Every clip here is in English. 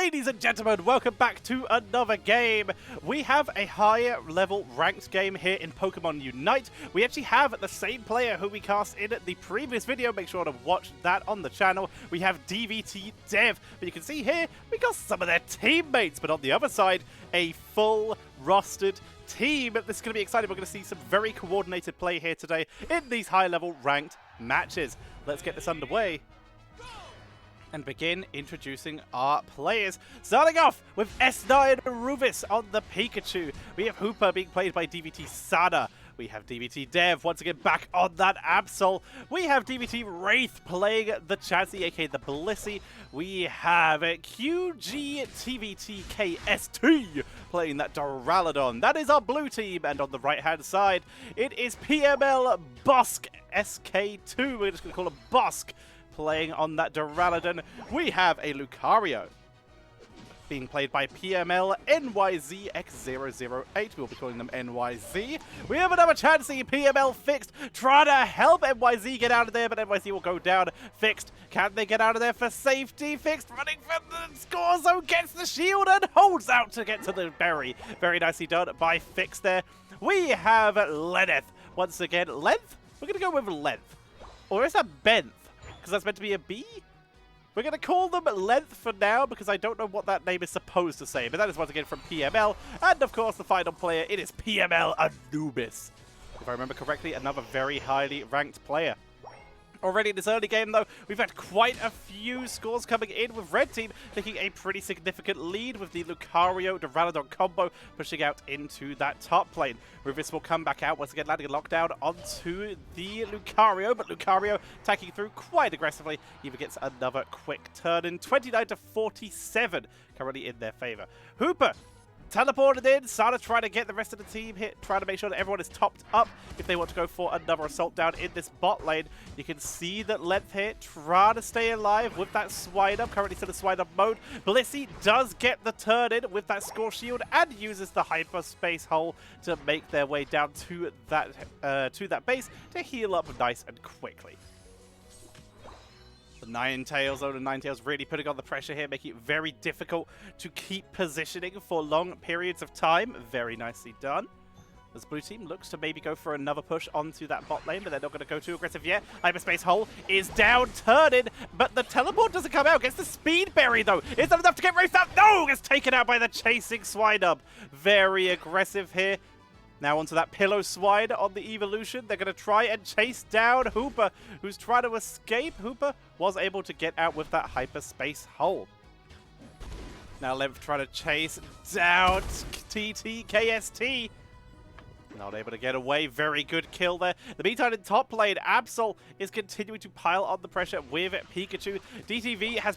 Ladies and gentlemen, welcome back to another game. We have a higher level ranked game here in Pokemon Unite. We actually have the same player who we cast in the previous video. Make sure to watch that on the channel. We have DVT Dev, but you can see here we got some of their teammates, but on the other side, a full rostered team. This is going to be exciting. We're going to see some very coordinated play here today in these high level ranked matches. Let's get this underway and begin introducing our players. Starting off with S9 I Ruvis on the Pikachu. We have Hooper being played by DVT Sana. We have DVT Dev once again back on that Absol. We have DVT Raithe playing the Chansey, aka the Blissey. We have QG ttvKST playing that Duraludon. That is our blue team. And on the right hand side, it is PML Bosk SK2. We're just going to call him Bosk, playing on that Duraludon. We have a Lucario being played by PML NYZX008. We'll be calling them NYZ. We have another Chansey, PML Fixed, trying to help NYZ get out of there, but NYZ will go down. Fixed, can they get out of there for safety? Fixed, running for the score zone, gets the shield and holds out to get to the berry. Very nicely done by Fixed there. We have Lenneth. Once again, Length? We're going to go with Length. Or is that Benth? Because that's meant to be a B? We're going to call them Length for now, because I don't know what that name is supposed to say. But that is once again from PML. And of course, the final player, it is PML Anubis. If I remember correctly, another very highly ranked player. Already in this early game, though, we've had quite a few scores coming in, with Red Team taking a pretty significant lead with the Lucario-Duraludon combo pushing out into that top lane. Ruvis will come back out, once again landing a lockdown onto the Lucario, but Lucario attacking through quite aggressively. Even gets another quick turn in, 29 to 47, currently in their favor. Hooper teleported in. Sana trying to get the rest of the team hit, trying to make sure that everyone is topped up if they want to go for another assault down in this bot lane. You can see that Length here trying to stay alive with that swine up, currently still in swine up mode. Blissey does get the turn in with that score shield and uses the hyperspace hole to make their way down to that base to heal up nice and quickly. The Ninetales really putting on the pressure here, making it very difficult to keep positioning for long periods of time. Very nicely done. This blue team looks to maybe go for another push onto that bot lane, but they're not going to go too aggressive yet. Hyperspace hole is down, turning, but the teleport doesn't come out. Gets the speed berry though. Is that enough to get raced out? No! Gets taken out by the chasing Swinub. Very aggressive here. Now onto that Pillow Swine on the evolution. They're going to try and chase down Hooper, who's trying to escape. Hooper was able to get out with that hyperspace hole. Now Length trying to chase down ttvKST. Not able to get away. Very good kill there. The meantime, in top lane, Absol is continuing to pile on the pressure with Pikachu. DTV Dev, has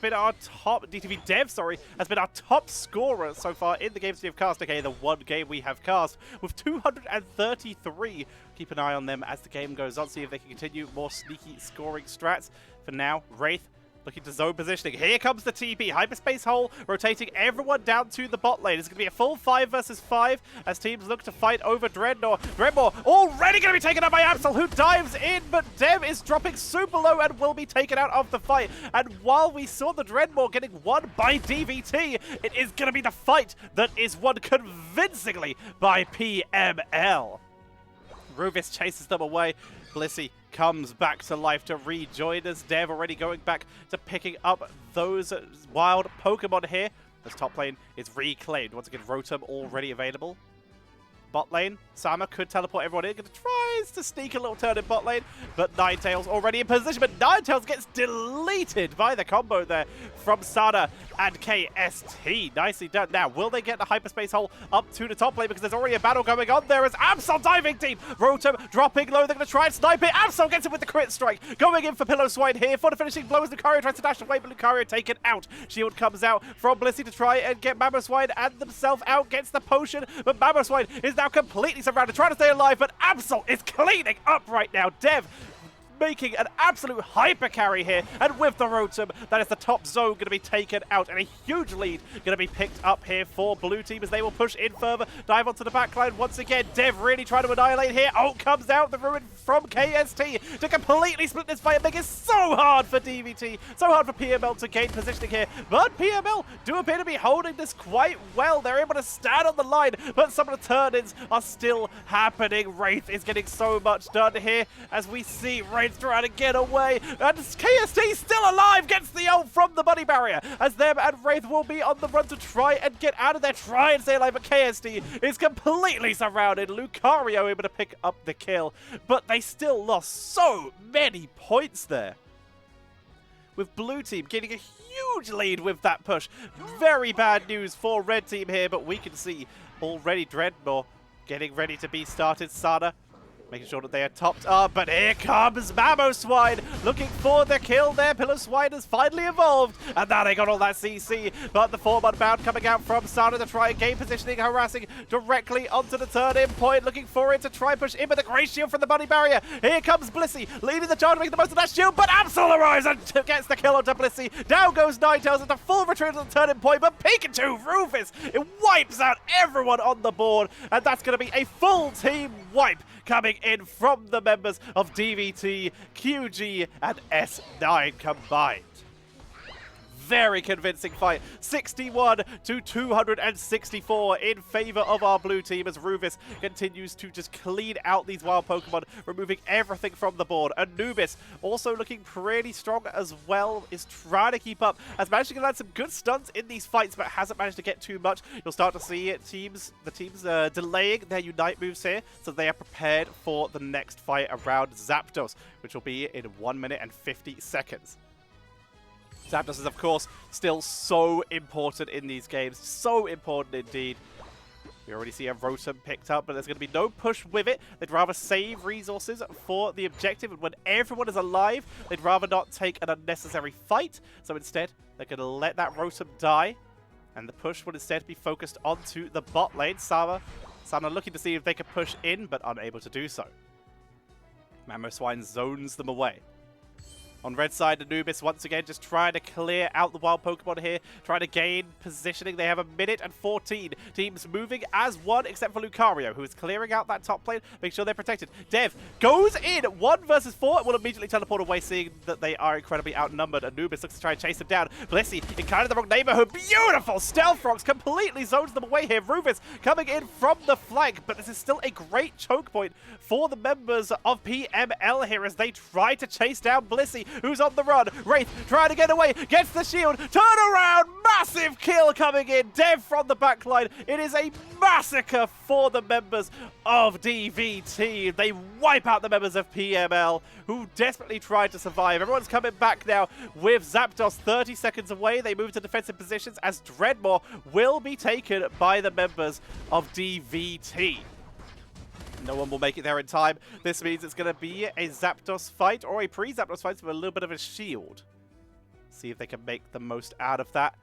been our top scorer so far in the games we have cast. Okay, the one game we have cast with 233. Keep an eye on them as the game goes on. See if they can continue more sneaky scoring strats. For now, Raithe looking to zone positioning. Here comes the TP. Hyperspace hole, rotating everyone down to the bot lane. It's going to be a full 5 versus 5 as teams look to fight over Dreadnought. Dreadnought already going to be taken out by Absol, who dives in, but Dev is dropping super low and will be taken out of the fight. And while we saw the Dreadnought getting won by DVT, it is going to be the fight that is won convincingly by PML. Ruvis chases them away. Blissey comes back to life to rejoin us. Dev already going back to picking up those wild Pokemon here. This top lane is reclaimed. Once again, Rotom already available. Bot lane, Sama could teleport everyone in. Tries to sneak a little turn in bot lane, but Ninetales already in position. But Ninetales gets deleted by the combo there from Sana and KST. Nicely done. Now, will they get the hyperspace hole up to the top lane? Because there's already a battle going on there as Absol diving team. Rotom dropping low. They're going to try and snipe it. Absol gets it with the crit strike. Going in for Pillow Swine here for the finishing blows. Lucario tries to dash away, but Lucario taken out. Shield comes out from Blissey to try and get Mamoswine and themselves out. Gets the potion, but Mamoswine is now completely surrounded, trying to stay alive, but Absol is cleaning up right now. Dev making an absolute hyper carry here. And with the Rotom, that is the top zone going to be taken out. And a huge lead going to be picked up here for blue team as they will push in further. Dive onto the backline once again. Dev really trying to annihilate here. Ult comes out the ruin from KST to completely split this fight and make it so hard for DVT. So hard for PML to gain positioning here. But PML do appear to be holding this quite well. They're able to stand on the line, but some of the turn-ins are still happening. Raithe is getting so much done here as we see Raithe trying to get away. And KST still alive, gets the ult from the money barrier as them and Raithe will be on the run to try and get out of there, try and stay alive, but KST is completely surrounded. Lucario able to pick up the kill, but they still lost so many points there. With blue team getting a huge lead with that push. Very bad news for red team here, but we can see already Dreadnought getting ready to be started. Sana making sure that they are topped up, but here comes Mamoswine looking for the kill there. Piloswine has finally evolved, and now they got all that CC, but the 4-man bound coming out from Sana to try and gain positioning, harassing directly onto the turn-in point, looking for it to try and push in, but the great shield from the bunny barrier. Here comes Blissey, leading the charge, making the most of that shield, but Absol arrives and gets the kill onto Blissey. Down goes Ninetales at the full retreat on the turn-in point, but Pikachu, Rufus, it wipes out everyone on the board, and that's going to be a full team wipe coming in from the members of DVT, QG, and S9 combined. Very convincing fight. 61 to 264 in favor of our blue team as Ruvis continues to just clean out these wild Pokemon, removing everything from the board. Anubis also looking pretty strong as well, is trying to keep up, has managed to land some good stunts in these fights, but hasn't managed to get too much. You'll start to see the teams delaying their Unite moves here, so they are prepared for the next fight around Zapdos, which will be in 1 minute and 50 seconds. Zapdos is, of course, still so important in these games. So important indeed. We already see a Rotom picked up, but there's going to be no push with it. They'd rather save resources for the objective. And when everyone is alive, they'd rather not take an unnecessary fight. So instead, they're going to let that Rotom die. And the push would instead be focused onto the bot lane. Sana looking to see if they can push in, but unable to do so. Mamoswine zones them away. On red side, Anubis once again just trying to clear out the wild Pokemon here, trying to gain positioning. They have 1 minute and 14. Teams moving as one, except for Lucario, who is clearing out that top lane, make sure they're protected. Dev goes in 1 versus 4 and will immediately teleport away, seeing that they are incredibly outnumbered. Anubis looks to try and chase them down. Blissey in kind of the wrong neighborhood. Beautiful Stealth Rocks completely zones them away here. Rufus coming in from the flank, but this is still a great choke point for the members of PML here as they try to chase down Blissey, who's on the run. Raithe trying to get away, gets the shield, turn around, massive kill coming in. Dev from the backline. It is a massacre for the members of DVT. They wipe out the members of PML, who desperately tried to survive. Everyone's coming back now with Zapdos 30 seconds away. They move to defensive positions as Dreadmore will be taken by the members of DVT. No one will make it there in time. This means it's going to be a Zapdos fight or a pre-Zapdos fight with a little bit of a shield. See if they can make the most out of that.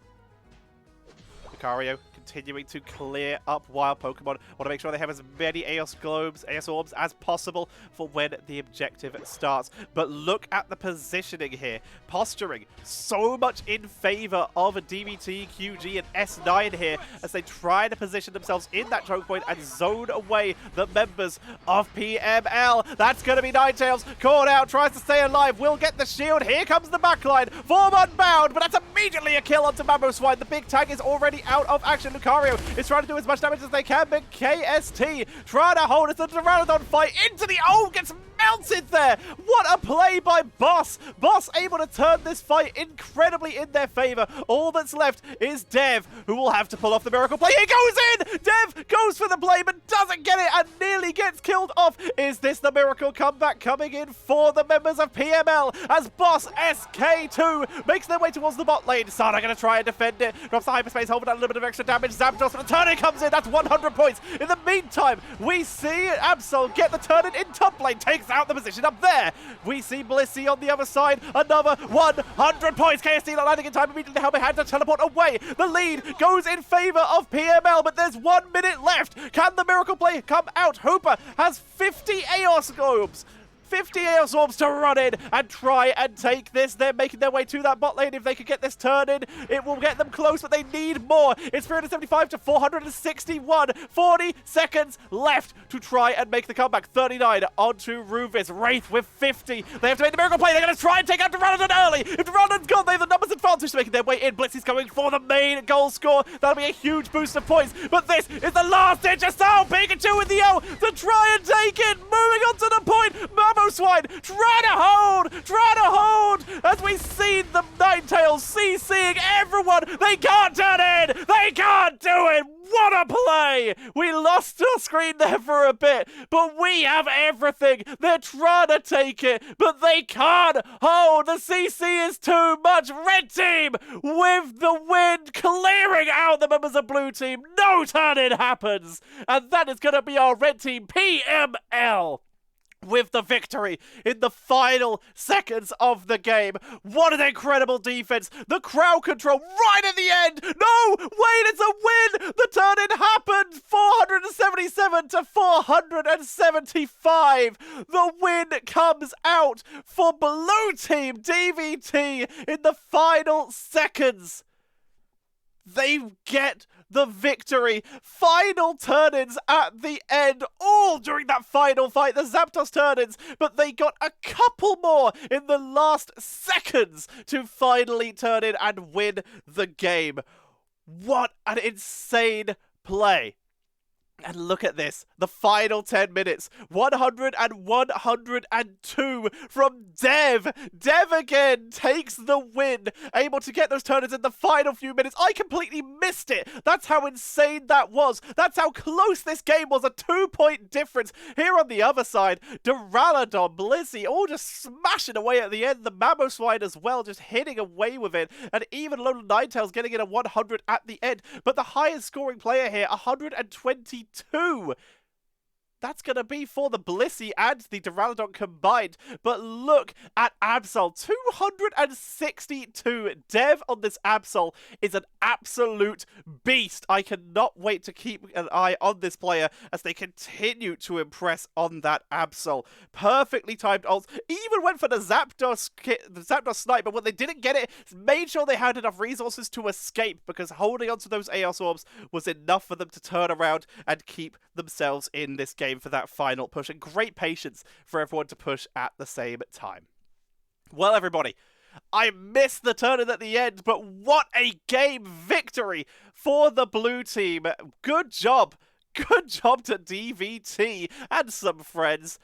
Lucario continuing to clear up wild Pokemon. Want to make sure they have as many Aeos Orbs as possible for when the objective starts. But look at the positioning here. Posturing so much in favor of a DVT, QG, and S9 here as they try to position themselves in that choke point and zone away the members of PML. That's going to be Ninetales. Caught out, tries to stay alive, will get the shield. Here comes the backline. 4-man bound, but that's immediately a kill onto Mamoswine. The big tag is already out of action. Lucario is trying to do as much damage as they can, but KST trying to hold it. The Pteranodon fight into the... Oh, gets melted there. What a play by Boss. Boss able to turn this fight incredibly in their favor. All that's left is Dev, who will have to pull off the miracle play. He goes in. Dev goes for the play, but doesn't get it and nearly gets killed off. Is this the miracle comeback coming in for the members of PML as Boss SK2 makes their way towards the bot lane? Sana going to try and defend it. Drops the hyperspace, holding out a little bit of extra damage. Zapdos for the turn-in comes in. That's 100 points. In the meantime, we see Absol get the turn-in in top lane. Takes out the position up there. We see Blissey on the other side. Another 100 points. KST not landing in time. Immediately help had to teleport away. The lead goes in favor of PML, but there's 1 minute left. Can the miracle play come out? Hooper has 50 Aeos Globes. 50 Chaos Orbs to run in and try and take this. They're making their way to that bot lane. If they could get this turn in, it will get them close, but they need more. It's 375 to 461. 40 seconds left to try and make the comeback. 39 onto Ruvis. Raithe with 50. They have to make the miracle play. They're going to try and take out Duraludon early. If Duraludon's gone, they have the numbers advantage to making their way in. Blitz is going for the main goal score. That'll be a huge boost of points, but this is the last ditch assault. Pikachu with the O to try and take it. Moving on to the point. Mamoswine trying to hold as we see the Ninetales CCing everyone. They can't turn in. They can't do it. What a play! We lost our screen there for a bit, but we have everything. They're trying to take it, but they can't hold. The CC is too much. Red team with the win, clearing out the members of blue team. No turn-in happens, and that is going to be our red team PML with the victory in the final seconds of the game. What an incredible defense. The crowd control right at the end. No, wait, it's a win. The turn-in happened. 477 to 475. The win comes out for blue team DVT in the final seconds. They get the victory. Final turn-ins at the end, all during that final fight, the Zapdos turn-ins, but they got a couple more in the last seconds to finally turn in and win the game. What an insane play. And look at this, the final 10 minutes, 100 and 102 from Dev. Dev again takes the win, able to get those turn-ins in the final few minutes. I completely missed it. That's how insane that was. That's how close this game was, a 2-point difference. Here on the other side, Duraludon, Blizzy, all just smashing away at the end. The Mamoswine as well, just hitting away with it. And even Lone Ninetales getting in a 100 at the end. But the highest scoring player here, 122. That's going to be for the Blissey and the Duraludon combined. But look at Absol, 262. Dev on this Absol is an absolute beast. I cannot wait to keep an eye on this player as they continue to impress on that Absol. Perfectly timed ults. Even went for the Zapdos snipe, but when they didn't get it, made sure they had enough resources to escape, because holding onto those Chaos Orbs was enough for them to turn around and keep themselves in this game for that final push, and great patience for everyone to push at the same time. Well, everybody, I missed the turn-in at the end, but what a game victory for the blue team. Good job to DVT and some friends.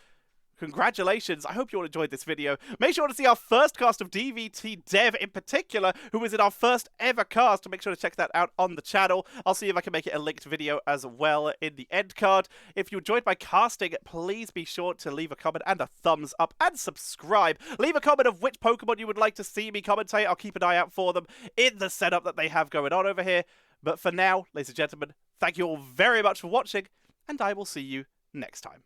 Congratulations. I hope you all enjoyed this video. Make sure to see our first cast of DVT Dev in particular, who was in our first ever cast. Make sure to check that out on the channel. I'll see if I can make it a linked video as well in the end card. If you enjoyed my casting, please be sure to leave a comment and a thumbs up and subscribe. Leave a comment of which Pokemon you would like to see me commentate. I'll keep an eye out for them in the setup that they have going on over here. But for now, ladies and gentlemen, thank you all very much for watching, and I will see you next time.